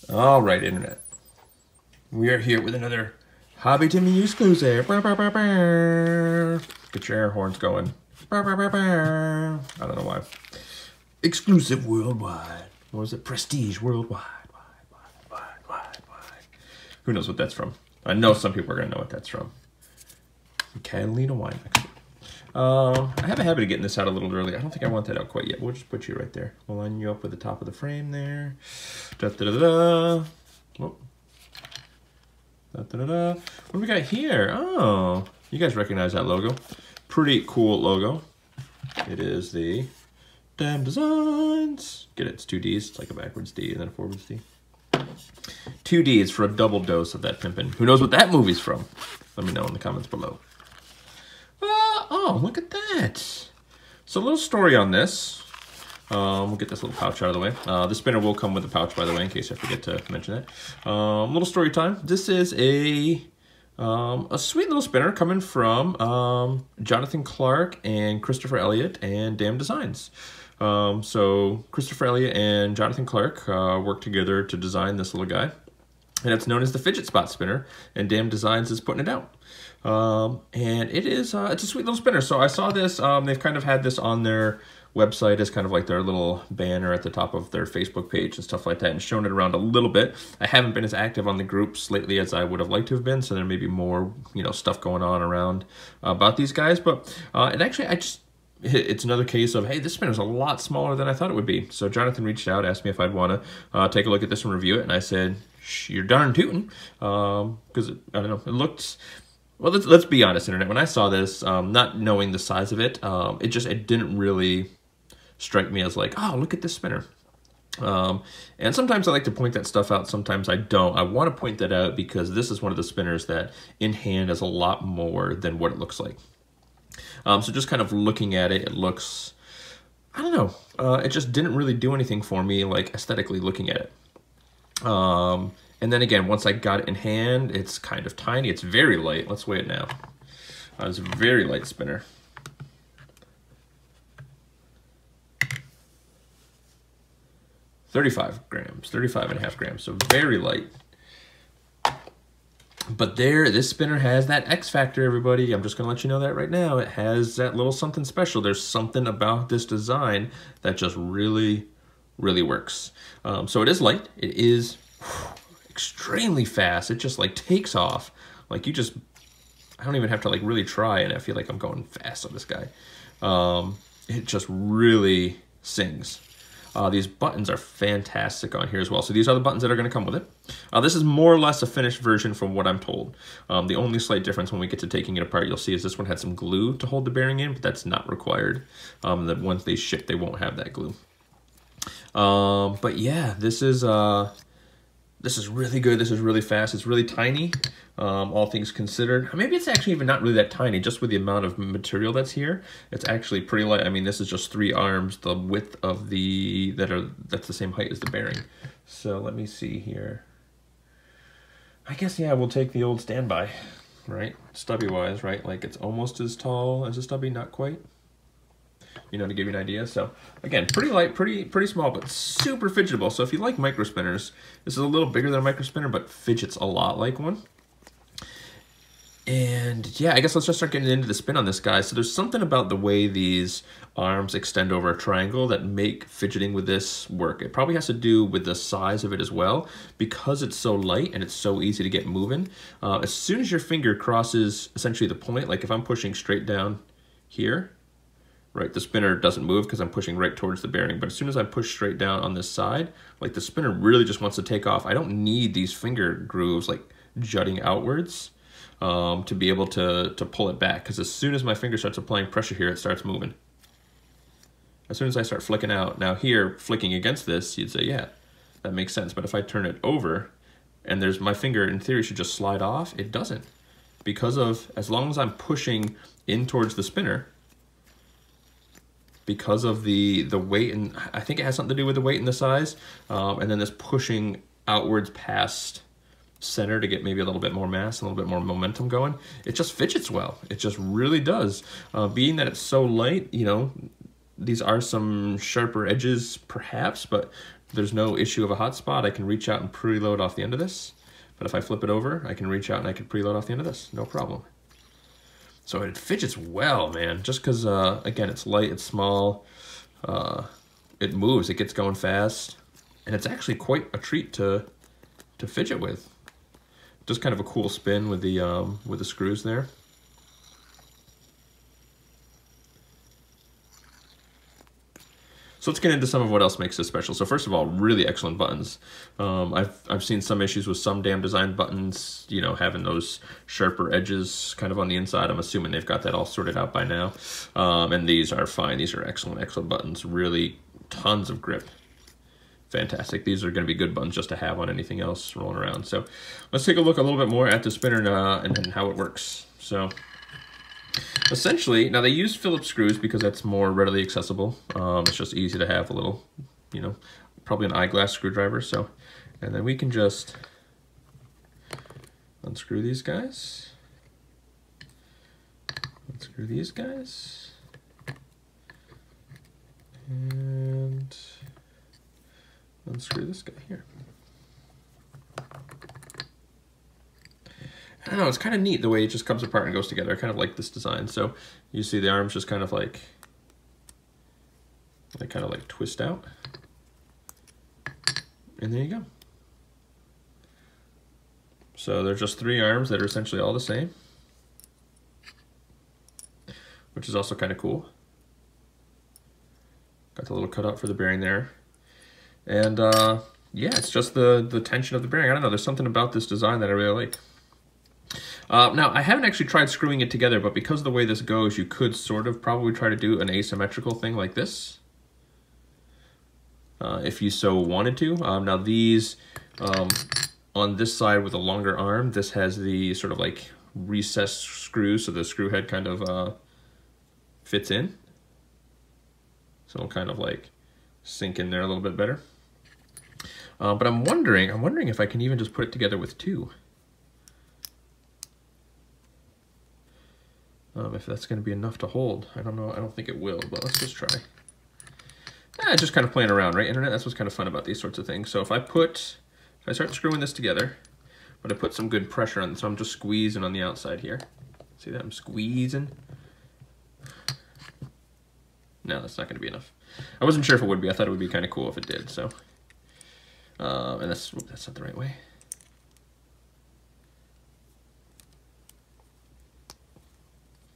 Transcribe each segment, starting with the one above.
All right, Internet. We are here with another Hobby Timmy exclusive. Get your air horns going. I don't know why. Exclusive worldwide. What was it? Prestige worldwide. Wide. Who knows what that's from? I know some people are going to know what that's from. Catalina wine mixer. I have a habit of getting this out a little early. I don't think I want that out quite yet. We'll just put you right there. We'll line you up with the top of the frame there. Da-da-da-da. Whoop. Da-da-da-da. What do we got here? Oh, you guys recognize that logo. Pretty cool logo. It is the Damn Designs. Get it? It's two Ds. It's like a backwards D and then a forwards D. Two Ds for a double dose of that pimpin'. Who knows what that movie's from? Let me know in the comments below. Oh, look at that. So a little story on this. We'll get this little pouch out of the way. The spinner will come with a pouch, by the way, in case I forget to mention that. Little story time. This is a sweet little spinner coming from Jonathan Clark and Christopher Elliott and Damn Designs. So Christopher Elliott and Jonathan Clark worked together to design this little guy. And it's known as the Fidget Spot Spinner, and Damn Designs is putting it out. And it is, it's a sweet little spinner. So I saw this, they've kind of had this on their website as kind of like their little banner at the top of their Facebook page and stuff like that, and shown it around a little bit. I haven't been as active on the groups lately as I would have liked to have been, so there may be more, stuff going on around about these guys. But and actually, it's another case of, hey, this spinner's a lot smaller than I thought it would be. So Jonathan reached out, asked me if I'd want to take a look at this and review it, and I said, you're darn tootin', because I don't know, it looked. Well, let's be honest, Internet. When I saw this, not knowing the size of it, it didn't really strike me as like, oh, look at this spinner. And sometimes I like to point that stuff out, sometimes I don't. I want to point that out because this is one of the spinners that in hand is a lot more than what it looks like. So just kind of looking at it, it looks, I don't know, it just didn't really do anything for me, like aesthetically looking at it. And then again, once I got it in hand, it's kind of tiny. It's very light. Let's weigh it now. It's a very light spinner. $35 grams, 35.5 grams, so very light. But this spinner has that X factor, everybody. I'm just gonna let you know that right now. It has that little something special. There's something about this design that just really, really works. So it is light. It is extremely fast. It just like takes off. Like I don't even have to like really try, and I feel like I'm going fast on this guy. It just really sings. These buttons are fantastic on here as well. So these are the buttons that are going to come with it. This is more or less a finished version from what I'm told. The only slight difference when we get to taking it apart, you'll see is this one had some glue to hold the bearing in, but that's not required. That once they ship, they won't have that glue. But yeah, this is really good. This is really fast. It's really tiny, all things considered. Maybe it's actually even not really that tiny, just with the amount of material that's here. It's actually pretty light. I mean, this is just 3 arms, the width of that's the same height as the bearing. So let me see here. I guess, yeah, we'll take the old standby, right? Stubby-wise, right? Like it's almost as tall as a stubby, not quite. To give you an idea. So again, pretty light, pretty small, but super fidgetable. So if you like micro spinners, this is a little bigger than a micro spinner, but fidgets a lot like one. And yeah, I guess let's just start getting into the spin on this guy. So there's something about the way these arms extend over a triangle that make fidgeting with this work. It probably has to do with the size of it as well, because it's so light and it's so easy to get moving. As soon as your finger crosses essentially the point, like if I'm pushing straight down here, right, the spinner doesn't move because I'm pushing right towards the bearing. But as soon as I push straight down on this side, like the spinner really just wants to take off. I don't need these finger grooves like jutting outwards to be able to pull it back, because as soon as my finger starts applying pressure here, it starts moving. As soon as I start flicking out, now here, flicking against this, you'd say, yeah, that makes sense. But if I turn it over and my finger in theory should just slide off, it doesn't. Because of, as long as I'm pushing in towards the spinner, because of the weight, and I think it has something to do with the weight and the size, and then this pushing outwards past center to get maybe a little bit more mass, a little bit more momentum going, it just fidgets well. It just really does. Being that it's so light, these are some sharper edges perhaps, but there's no issue of a hot spot. I can reach out and preload off the end of this. But if I flip it over, I can reach out and I can preload off the end of this, no problem. So it fidgets well, man, just because, again, it's light, it's small, it moves, it gets going fast, and it's actually quite a treat to fidget with. Just kind of a cool spin with the screws there. So let's get into some of what else makes this special. So first of all, really excellent buttons. I've seen some issues with some Damn Design buttons, you know, having those sharper edges kind of on the inside. I'm assuming they've got that all sorted out by now. And these are fine. These are excellent, excellent buttons. Really tons of grip. Fantastic. These are going to be good buttons just to have on anything else rolling around. So let's take a look a little bit more at the spinner and how it works. So essentially, now they use Phillips screws because that's more readily accessible. It's just easy to have a little, you know, probably an eyeglass screwdriver. So, and then we can just unscrew these guys, unscrew these guys, and unscrew this guy here. I don't know, it's kind of neat the way it just comes apart and goes together. I kind of like this design. So you see the arms just kind of like, they kind of like twist out. And there you go. So they're just 3 arms that are essentially all the same, which is also kind of cool. Got the little cutout for the bearing there. And yeah, it's just the tension of the bearing. I don't know, there's something about this design that I really like. Now, I haven't actually tried screwing it together, but because of the way this goes, you could sort of probably try to do an asymmetrical thing like this, if you so wanted to. Now these, on this side with a longer arm, this has the sort of like recessed screw, so the screw head kind of fits in. So it'll kind of like sink in there a little bit better. But I'm wondering if I can even just put it together with 2. If that's going to be enough to hold. I don't know. I don't think it will, but let's just try. Just kind of playing around, right, Internet? That's what's kind of fun about these sorts of things. So if I start screwing this together, but I put some good pressure on it, so I'm just squeezing on the outside here. See that? I'm squeezing. No, that's not going to be enough. I wasn't sure if it would be. I thought it would be kind of cool if it did, so. And that's not the right way.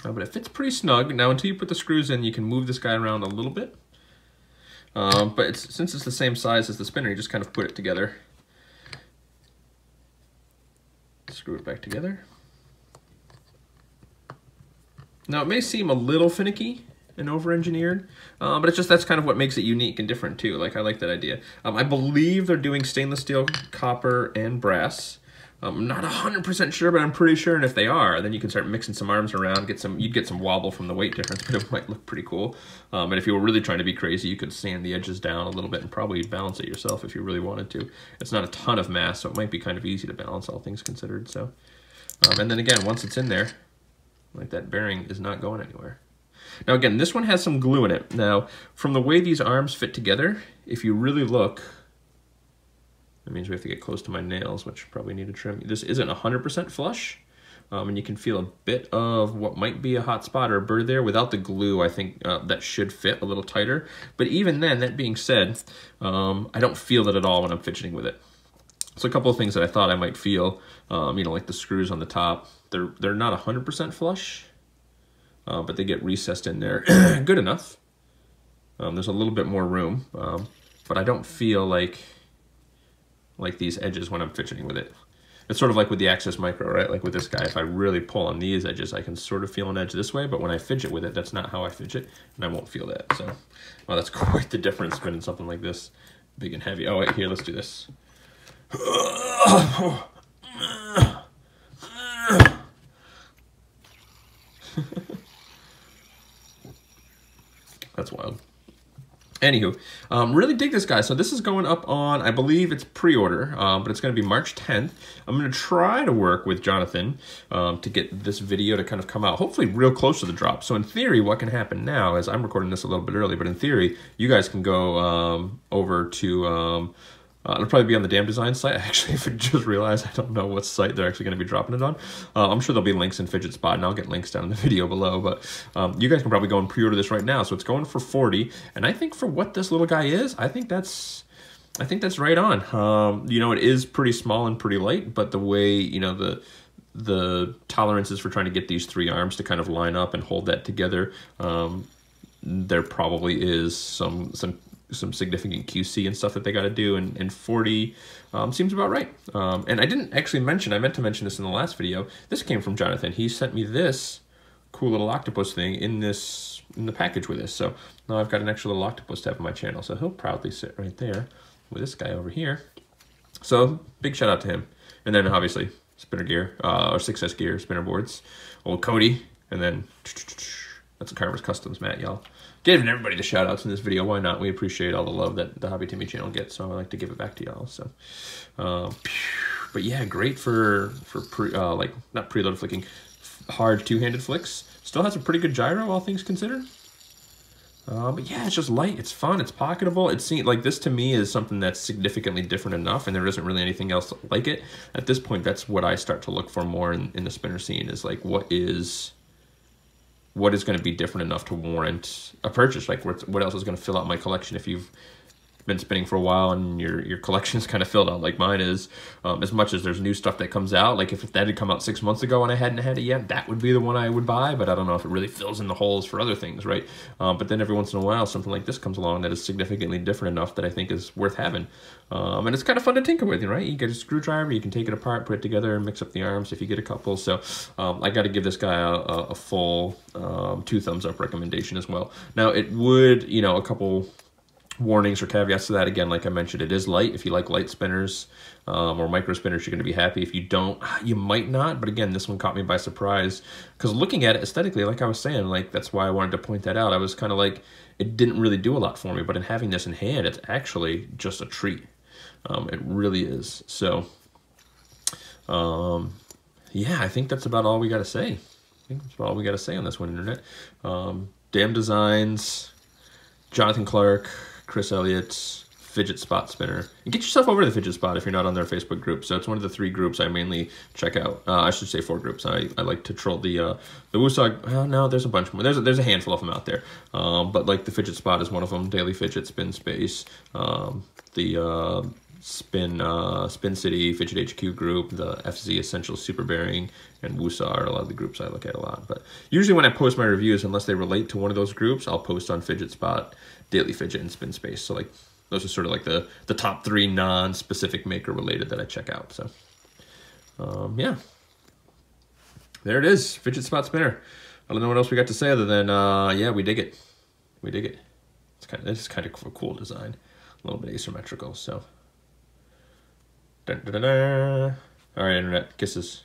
But it fits pretty snug. Now, until you put the screws in, you can move this guy around a little bit. But since it's the same size as the spinner, you just kind of put it together. Screw it back together. Now, it may seem a little finicky and over-engineered, but it's just that's kind of what makes it unique and different, too. Like, I like that idea. I believe they're doing stainless steel, copper, and brass. I'm not 100% sure, but I'm pretty sure, and if they are, then you can start mixing some arms around, you'd get some wobble from the weight difference, but it might look pretty cool. And if you were really trying to be crazy, you could sand the edges down a little bit and probably balance it yourself if you really wanted to. It's not a ton of mass, so it might be kind of easy to balance, all things considered. So, and then again, once it's in there, like that bearing is not going anywhere. Now again, this one has some glue in it. Now, from the way these arms fit together, if you really look, that means we have to get close to my nails, which probably need a trim. This isn't 100% flush, and you can feel a bit of what might be a hot spot or a burr there. Without the glue, I think that should fit a little tighter. But even then, that being said, I don't feel it at all when I'm fidgeting with it. So a couple of things that I thought I might feel, you know, like the screws on the top, they're not 100% flush, but they get recessed in there good enough. There's a little bit more room, but I don't feel like these edges when I'm fidgeting with it. It's sort of like with the Axis Micro, right? Like with this guy, if I really pull on these edges, I can sort of feel an edge this way, but when I fidget with it, that's not how I fidget, and I won't feel that. So, well, that's quite the difference spinning something like this, big and heavy. Oh, wait, here, let's do this. That's wild. Anywho, really dig this guy. So this is going up on, I believe it's pre-order, but it's going to be March 10th. I'm going to try to work with Jonathan to get this video to kind of come out, hopefully real close to the drop. So in theory, what can happen now is I'm recording this a little bit early, but in theory, you guys can go over to... it'll probably be on the Damn Design site. Actually, if I just realized, I don't know what site they're actually going to be dropping it on. I'm sure there'll be links in Fidget Spot, and I'll get links down in the video below. But you guys can probably go and pre-order this right now. So it's going for $40, and I think for what this little guy is, I think that's right on. You know, it is pretty small and pretty light, but the way, you know, the tolerances for trying to get these 3 arms to kind of line up and hold that together, there probably is some significant QC and stuff that they got to do, and 40 seems about right. And I didn't actually mention, I meant to mention this in the last video, this came from Jonathan. He sent me this cool little octopus thing in the package with this. So now I've got an extra little octopus to have on my channel. So he'll proudly sit right there with this guy over here. So big shout out to him. And then obviously spinner gear, or Success Gear spinner boards, old Cody, and then that's a Carver's Customs mat, y'all. Giving everybody the shout outs in this video. Why not? We appreciate all the love that the Hobby Timmy channel gets, so I like to give it back to y'all. So, but yeah, great for like not preloaded flicking, hard two-handed flicks. Still has a pretty good gyro, all things considered. But yeah, it's just light. It's fun. It's pocketable. It seems like this to me is something that's significantly different enough, and there isn't really anything else like it. At this point, that's what I start to look for more in the spinner scene. Is like what is going to be different enough to warrant a purchase? Like what else is going to fill out my collection if you've been spinning for a while and your collection's kind of filled out like mine is. As much as there's new stuff that comes out, like if that had come out 6 months ago and I hadn't had it yet, that would be the one I would buy, but I don't know if it really fills in the holes for other things, right? But then every once in a while, something like this comes along that is significantly different enough that I think is worth having. And it's kind of fun to tinker with, right? You get a screwdriver, you can take it apart, put it together, and mix up the arms if you get a couple. So I got to give this guy a full 2 thumbs up recommendation as well. Now it would, you know, a couple warnings or caveats to that. Again, like I mentioned, it is light. If you like light spinners or micro spinners, you're going to be happy. If you don't, you might not. But again, this one caught me by surprise because looking at it aesthetically, like I was saying, like that's why I wanted to point that out. I was kind of like, it didn't really do a lot for me, but in having this in hand, it's actually just a treat. It really is. So, yeah, I think that's about all we got to say. I think that's about all we got to say on this one, Internet. Damn Designs, Jonathan Clark, Chris Elliott's Fidget Spot Spinner. And get yourself over to the Fidget Spot if you're not on their Facebook group. So it's one of the 3 groups I mainly check out. I should say 4 groups. I like to troll the Woosog. Well, no, there's a bunch more. There's a handful of them out there. But like the Fidget Spot is one of them. Daily Fidget, Spin Space, the Spin City, Fidget HQ group, the FZ Essential Super Bearing, and Wusa are a lot of the groups I look at a lot. But usually when I post my reviews, unless they relate to one of those groups, I'll post on Fidget Spot, Daily Fidget, and Spin Space. So like those are sort of like the top 3 non-specific maker related that I check out. So yeah, there it is, Fidget Spot Spinner. I don't know what else we got to say other than yeah, we dig it. We dig it. It's kind of a cool design, a little bit asymmetrical. So. Dun, dun, dun, dun. All right, Internet, kisses.